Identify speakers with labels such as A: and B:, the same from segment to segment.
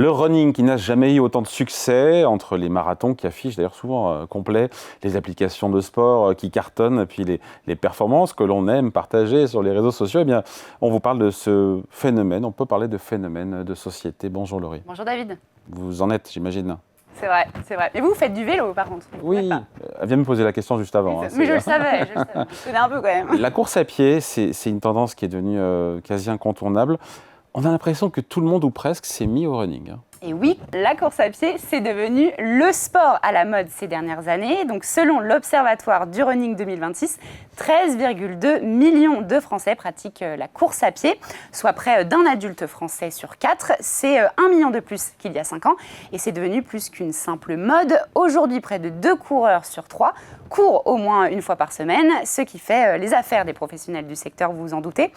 A: Le running qui n'a jamais eu autant de succès entre les marathons qui affichent d'ailleurs souvent complets, les applications de sport qui cartonnent, et puis les performances que l'on aime partager sur les réseaux sociaux. Eh bien, on vous parle de ce phénomène, on peut parler de phénomène de société. Bonjour Laurie.
B: Bonjour David.
A: Vous en êtes, j'imagine.
B: C'est vrai, c'est vrai. Et vous faites du vélo par contre?
A: Oui, elle vient me poser la question juste avant.
B: Mais je le savais, je connais un peu quand même.
A: La course à pied, c'est une tendance qui est devenue quasi incontournable. On a l'impression que tout le monde ou presque s'est mis au running.
B: Et oui, la course à pied, c'est devenu le sport à la mode ces dernières années. Donc, selon l'Observatoire du Running 2026, 13,2 millions de Français pratiquent la course à pied, soit près d'un adulte français sur 4. C'est 1 million de plus qu'il y a 5 ans et c'est devenu plus qu'une simple mode. Aujourd'hui, près de 2 coureurs sur 3 courent au moins une fois par semaine, ce qui fait les affaires des professionnels du secteur, vous vous en doutez.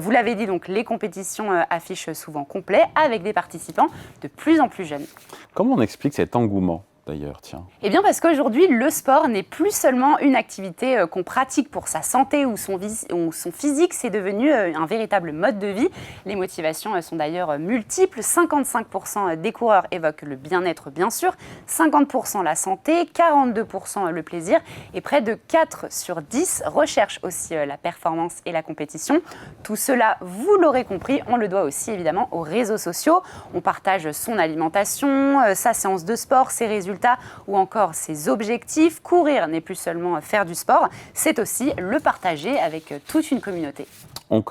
B: Vous l'avez dit, donc, les compétitions affichent souvent complet avec des participants de plus en plus jeunes.
A: Comment on explique cet engouement d'ailleurs, tiens?
B: Eh bien parce qu'aujourd'hui, le sport n'est plus seulement une activité qu'on pratique pour sa santé ou son physique, c'est devenu un véritable mode de vie. Les motivations sont d'ailleurs multiples. 55% des coureurs évoquent le bien-être, bien sûr, 50% la santé, 42% le plaisir et près de 4 sur 10 recherchent aussi la performance et la compétition. Tout cela, vous l'aurez compris, on le doit aussi évidemment aux réseaux sociaux. On partage son alimentation, sa séance de sport, ses résultats ou encore ses objectifs. Courir n'est plus seulement faire du sport, c'est aussi le partager avec toute une communauté.
A: On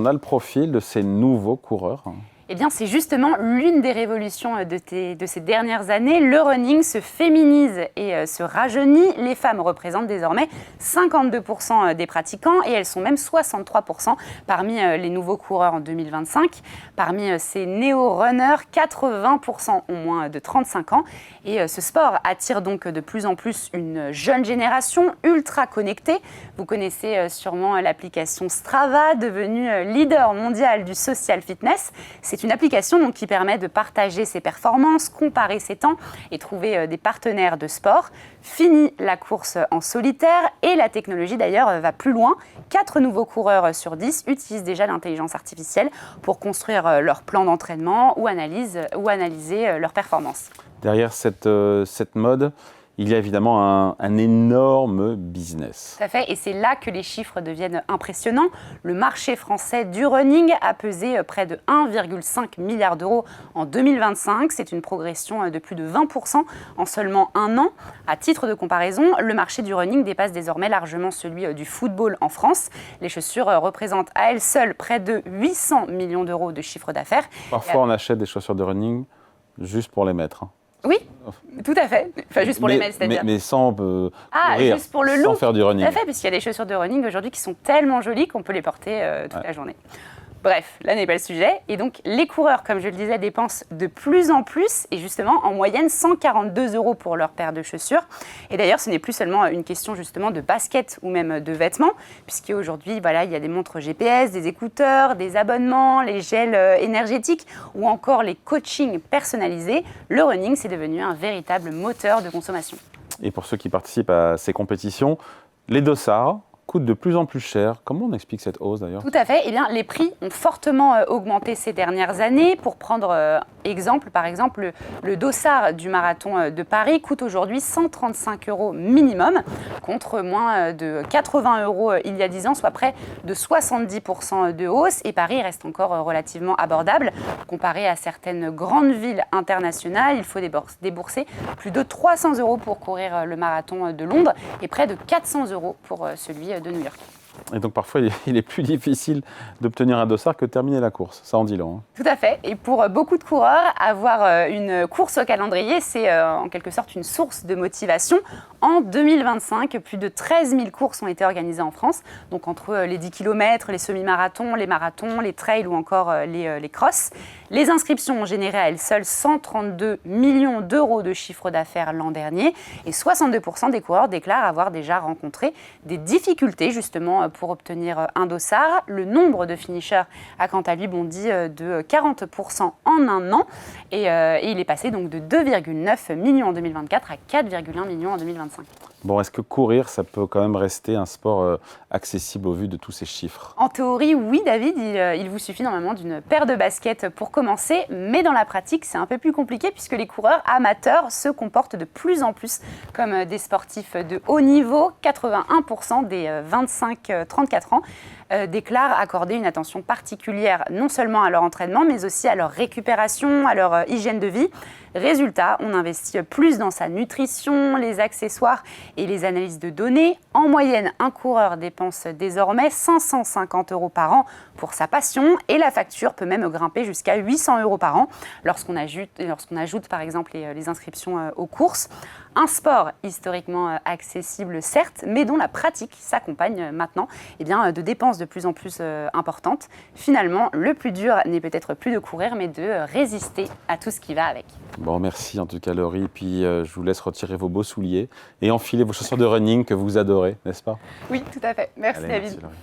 A: a le profil de ces nouveaux coureurs.
B: Eh bien, c'est justement l'une des révolutions de ces dernières années. Le running se féminise et se rajeunit. Les femmes représentent désormais 52% des pratiquants et elles sont même 63% parmi les nouveaux coureurs en 2025. Parmi ces néo-runners, 80% ont moins de 35 ans. Et ce sport attire donc de plus en plus une jeune génération ultra connectée. Vous connaissez sûrement l'application Strava, devenue leader mondial du social fitness. C'est une application donc, qui permet de partager ses performances, comparer ses temps et trouver des partenaires de sport. Fini la course en solitaire et la technologie d'ailleurs va plus loin. 4 nouveaux coureurs sur 10 utilisent déjà l'intelligence artificielle pour construire leur plan d'entraînement ou analyser leurs performances.
A: Derrière cette mode, il y a évidemment un énorme business.
B: Tout à fait, et c'est là que les chiffres deviennent impressionnants. Le marché français du running a pesé près de 1,5 milliard d'euros en 2025. C'est une progression de plus de 20% en seulement un an. À titre de comparaison, le marché du running dépasse désormais largement celui du football en France. Les chaussures représentent à elles seules près de 800 millions d'euros de chiffre d'affaires.
A: Parfois, on achète des chaussures de running juste pour les mettre.
B: Oui, tout à fait. Enfin, juste pour les mettre, c'est-à-dire.
A: Mais sans courir,
B: juste pour le look.
A: Sans faire du running.
B: Tout à fait, puisqu'il y a des chaussures de running aujourd'hui qui sont tellement jolies qu'on peut les porter toute la journée. Bref, là n'est pas le sujet. Et donc, les coureurs, comme je le disais, dépensent de plus en plus et justement, en moyenne, 142 € pour leur paire de chaussures. Et d'ailleurs, ce n'est plus seulement une question justement de basket ou même de vêtements, puisqu'aujourd'hui, voilà, il y a des montres GPS, des écouteurs, des abonnements, les gels énergétiques ou encore les coachings personnalisés. Le running, c'est devenu un véritable moteur de consommation.
A: Et pour ceux qui participent à ces compétitions, les dossards coûtent de plus en plus cher. Comment on explique cette hausse d'ailleurs?
B: Tout à fait. Eh bien, les prix ont fortement augmenté ces dernières années. Pour prendre exemple, par exemple, le dossard du marathon de Paris coûte aujourd'hui 135 € minimum, contre moins de 80 € il y a 10 ans, soit près de 70% de hausse. Et Paris reste encore relativement abordable. Comparé à certaines grandes villes internationales, il faut débourser plus de 300 € pour courir le marathon de Londres et près de 400 € pour celui de New York.
A: Et donc parfois, il est plus difficile d'obtenir un dossard que de terminer la course. Ça en dit long.
B: Tout à fait. Et pour beaucoup de coureurs, avoir une course au calendrier, c'est en quelque sorte une source de motivation. En 2025, plus de 13 000 courses ont été organisées en France. Donc entre les 10 km, les semi-marathons, les marathons, les trails ou encore les crosses. Les inscriptions ont généré à elles seules 132 millions d'euros de chiffre d'affaires l'an dernier. Et 62% des coureurs déclarent avoir déjà rencontré des difficultés justement pour obtenir un dossard. Le nombre de finishers a quant à lui bondi de 40% en un an et il est passé donc de 2,9 millions en 2024 à 4,1 millions en 2025.
A: Bon, est-ce que courir, ça peut quand même rester un sport accessible au vu de tous ces chiffres?
B: En théorie, oui, David, il vous suffit normalement d'une paire de baskets pour commencer, mais dans la pratique, c'est un peu plus compliqué puisque les coureurs amateurs se comportent de plus en plus comme des sportifs de haut niveau. 81% des 25-34 ans déclarent accorder une attention particulière non seulement à leur entraînement, mais aussi à leur récupération, à leur hygiène de vie. Résultat, on investit plus dans sa nutrition, les accessoires et les analyses de données. En moyenne, un coureur dépense désormais 550 € par an pour sa passion et la facture peut même grimper jusqu'à 800 € par an lorsqu'on ajoute par exemple les inscriptions aux courses. Un sport historiquement accessible certes, mais dont la pratique s'accompagne maintenant de dépenses de plus en plus importantes. Finalement, le plus dur n'est peut-être plus de courir, mais de résister à tout ce qui va avec.
A: Bon, merci en tout cas Laurie, puis je vous laisse retirer vos beaux souliers et enfiler vos chaussures de running que vous adorez, n'est-ce pas?
B: Oui, tout à fait. Merci
A: Allez,
B: David.
A: merci, Laurie.